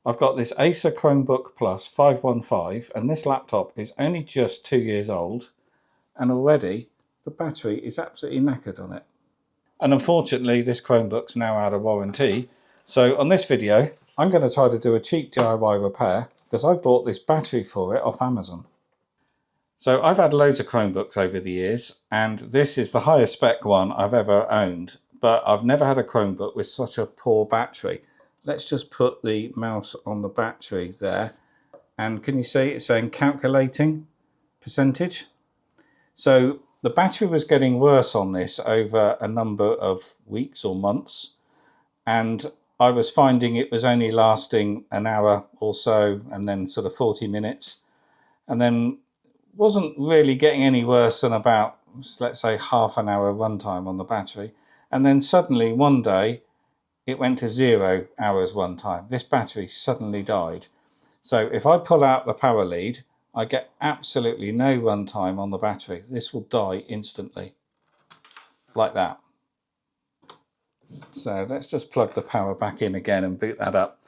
I've got this Acer Chromebook Plus 515 and this laptop is only just 2 years old and already the battery is absolutely knackered on it. And unfortunately this Chromebook's now out of warranty, so on this video I'm going to try to do a cheap DIY repair because I've bought this battery for it off Amazon. So I've had loads of Chromebooks over the years and this is the highest spec one I've ever owned, but I've never had a Chromebook with such a poor battery. Let's just put the mouse on the battery there, and can you see it's saying calculating percentage? So the battery was getting worse on this over a number of weeks or months, and I was finding it was only lasting an hour or so and then sort of 40 minutes, and then wasn't really getting any worse than about, let's say, half an hour runtime on the battery. And then suddenly one day it went to 0 hours runtime. This battery suddenly died. So if I pull out the power lead, I get absolutely no runtime on the battery. This will die instantly, like that. So let's just plug the power back in again and boot that up.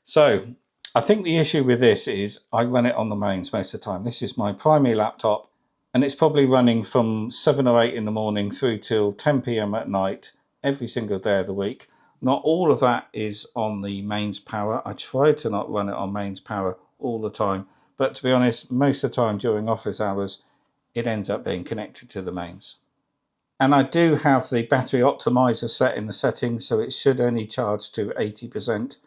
So I think the issue with this is I run it on the mains most of the time. This is my primary laptop and it's probably running from 7 or 8 in the morning through till 10 p.m. at night every single day of the week. Not all of that is on the mains power. I try to not run it on mains power all the time, but to be honest, most of the time during office hours, it ends up being connected to the mains. And I do have the battery optimizer set in the settings, so it should only charge to 80%.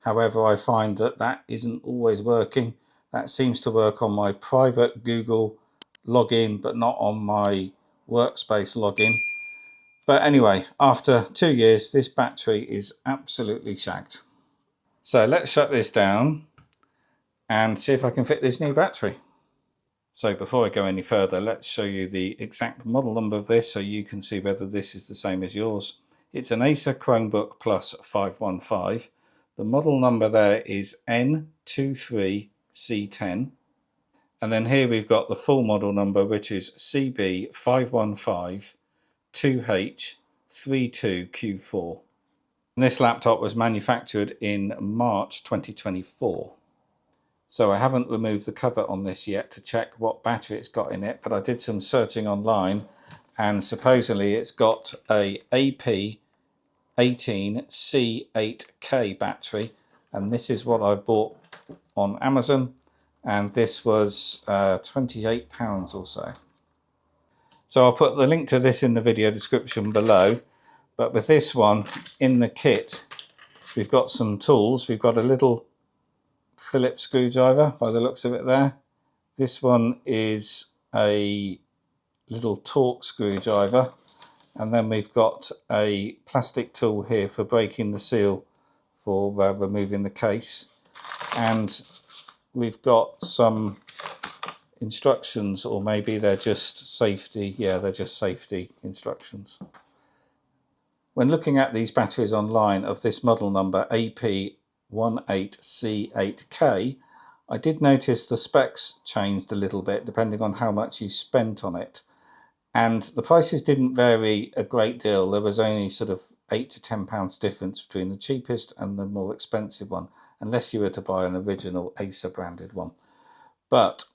However, I find that that isn't always working. That seems to work on my private Google login, but not on my workspace login. But anyway, after 2 years, this battery is absolutely shagged. So let's shut this down and see if I can fit this new battery. So before I go any further, let's show you the exact model number of this so you can see whether this is the same as yours. It's an Acer Chromebook Plus 515. The model number there is N23C8K. And then here we've got the full model number, which is CB515-2H32Q4. And this laptop was manufactured in March 2024. So I haven't removed the cover on this yet to check what battery it's got in it, but I did some searching online and supposedly it's got a AP18C8K battery, and this is what I've bought on Amazon, and this was £28 or so. So I'll put the link to this in the video description below. But with this one in the kit, we've got some tools. We've got a little Phillips screwdriver by the looks of it there. This one is a little Torx screwdriver. And then we've got a plastic tool here for breaking the seal for removing the case. And we've got some instructions, or maybe they're just safety. Yeah, they're just safety instructions. When looking at these batteries online of this model number AP18C8K, I did notice the specs changed a little bit depending on how much you spent on it. And the prices didn't vary a great deal. There was only sort of £8 to £10 difference between the cheapest and the more expensive one, unless you were to buy an original Acer branded one. But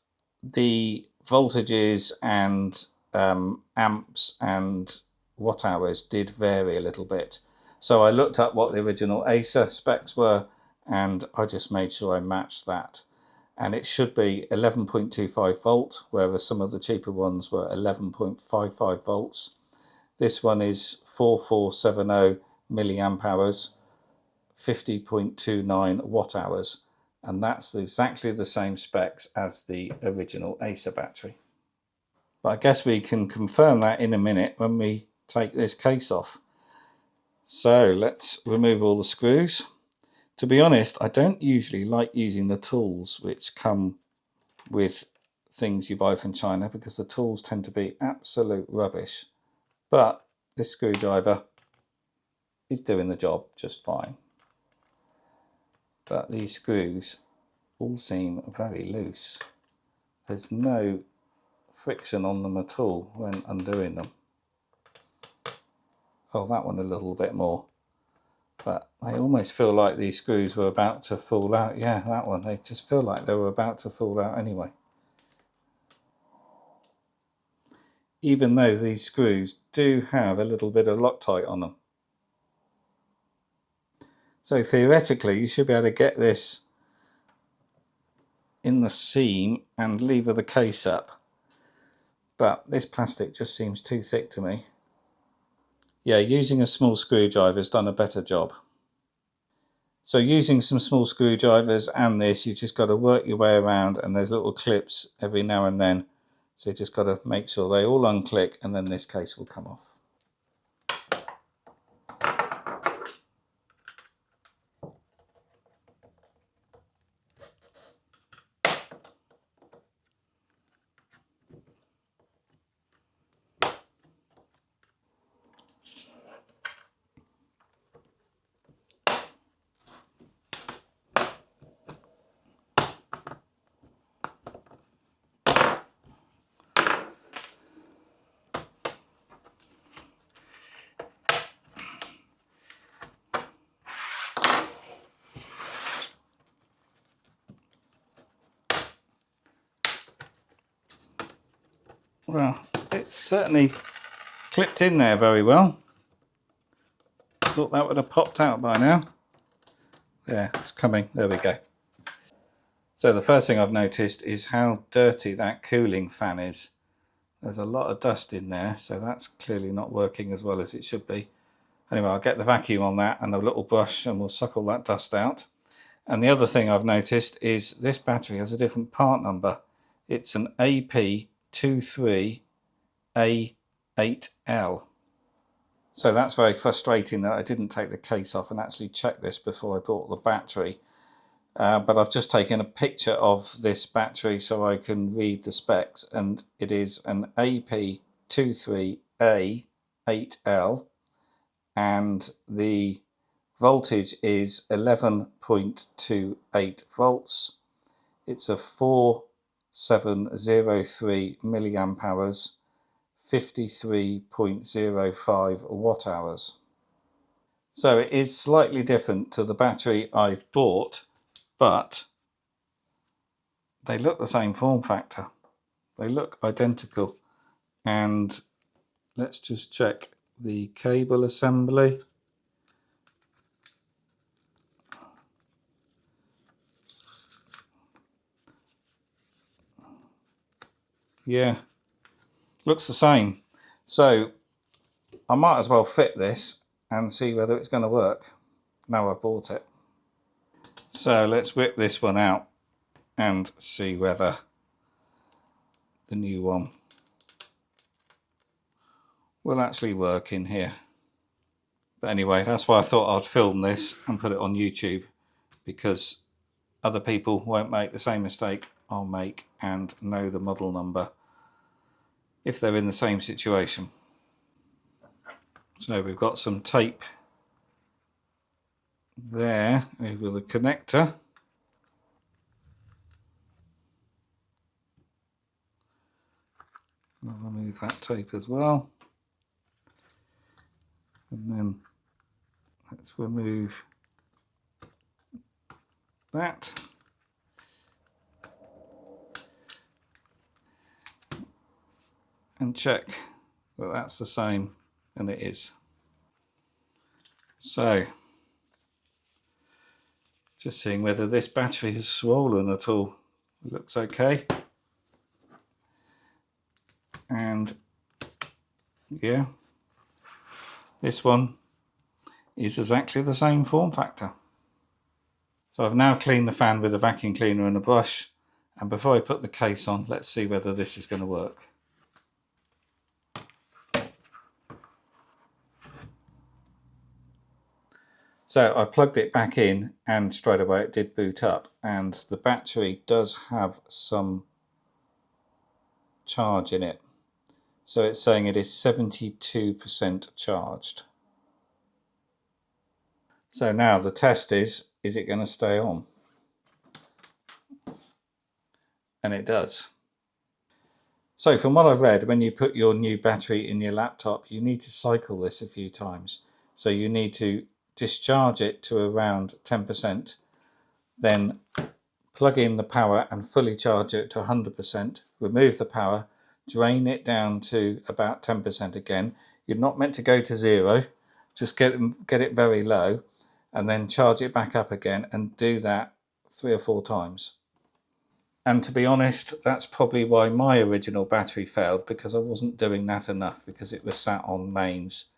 the voltages and amps and watt hours did vary a little bit. So I looked up what the original Acer specs were and I just made sure I matched that. And it should be 11.25 volt, whereas some of the cheaper ones were 11.55 volts. This one is 4470 milliamp hours, 50.29 watt hours, and that's exactly the same specs as the original Acer battery. But I guess we can confirm that in a minute when we take this case off. So let's remove all the screws. To be honest, I don't usually like using the tools which come with things you buy from China because the tools tend to be absolute rubbish. But this screwdriver is doing the job just fine. But these screws all seem very loose. There's no friction on them at all when undoing them. Oh, that one a little bit more. but they almost feel like these screws were about to fall out. Yeah, that one, they just feel like they were about to fall out anyway. Even though these screws do have a little bit of Loctite on them. So theoretically you should be able to get this in the seam and lever the case up, but this plastic just seems too thick to me. Yeah, using a small screwdriver has done a better job. So using some small screwdrivers and this, you just got to work your way around, and there's little clips every now and then. So you just got to make sure they all unclick, and then this case will come off. Well, it's certainly clipped in there very well. Thought that would have popped out by now. Yeah, it's coming. There we go. So the first thing I've noticed is how dirty that cooling fan is. There's a lot of dust in there, so that's clearly not working as well as it should be. Anyway, I'll get the vacuum on that and a little brush and we'll suck all that dust out. And the other thing I've noticed is this battery has a different part number. It's an AP23AL. So that's very frustrating that I didn't take the case off and actually check this before I bought the battery. But I've just taken a picture of this battery so I can read the specs, and it is an AP23A8L, and the voltage is 11.28 volts. It's a 4703 milliamp hours, 53.05 watt hours. So it is slightly different to the battery I've bought, but they look the same form factor. They look identical. And let's just check the cable assembly. Yeah, looks the same. So I might as well fit this and see whether it's going to work now I've bought it. So let's whip this one out and see whether the new one will actually work in here. But anyway, that's why I thought I'd film this and put it on YouTube, because other people won't make the same mistake I'll make and know the model number if they're in the same situation. So we've got some tape there over the connector. I'll remove that tape as well. And then let's remove that. And check that that's the same, and it is. So just seeing whether this battery is swollen at all. It looks okay. And yeah, this one is exactly the same form factor. So I've now cleaned the fan with a vacuum cleaner and a brush, and before I put the case on, let's see whether this is going to work. So I've plugged it back in and straight away it did boot up, and the battery does have some charge in it. So it's saying it is 72% charged. So now the test is it going to stay on? And it does. So from what I've read, when you put your new battery in your laptop, you need to cycle this a few times. So you need to discharge it to around 10%, then plug in the power and fully charge it to 100%, remove the power, drain it down to about 10% again. You're not meant to go to 0, just get it very low, and then charge it back up again, and do that 3 or 4 times. And to be honest, that's probably why my original battery failed, because I wasn't doing that enough, because it was sat on mains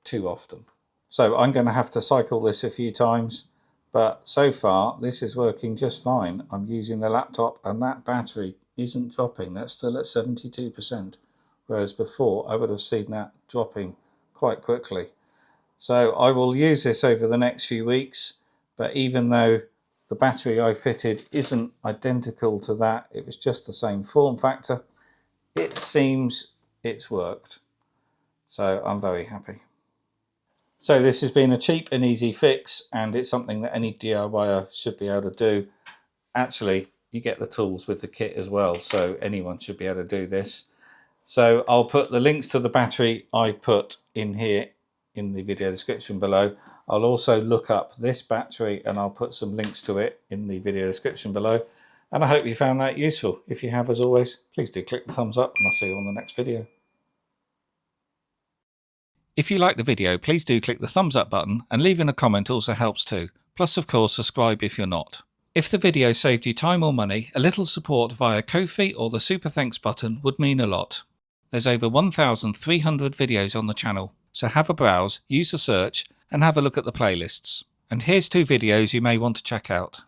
too often. So I'm going to have to cycle this a few times, but so far this is working just fine. I'm using the laptop and that battery isn't dropping. That's still at 72%, whereas before I would have seen that dropping quite quickly. So I will use this over the next few weeks, but even though the battery I fitted isn't identical to that, it was just the same form factor, it seems it's worked. So I'm very happy. So this has been a cheap and easy fix, and it's something that any DIYer should be able to do. Actually, you get the tools with the kit as well, so anyone should be able to do this. So I'll put the links to the battery I put in here in the video description below. I'll also look up this battery and I'll put some links to it in the video description below. And I hope you found that useful. If you have, as always, please do click the thumbs up, and I'll see you on the next video. If you like the video, please do click the thumbs up button, and leaving a comment also helps too. Plus, of course, subscribe if you're not. If the video saved you time or money, a little support via Ko-fi or the Super Thanks button would mean a lot. There's over 1,300 videos on the channel, so have a browse, use the search, and have a look at the playlists. And here's 2 videos you may want to check out.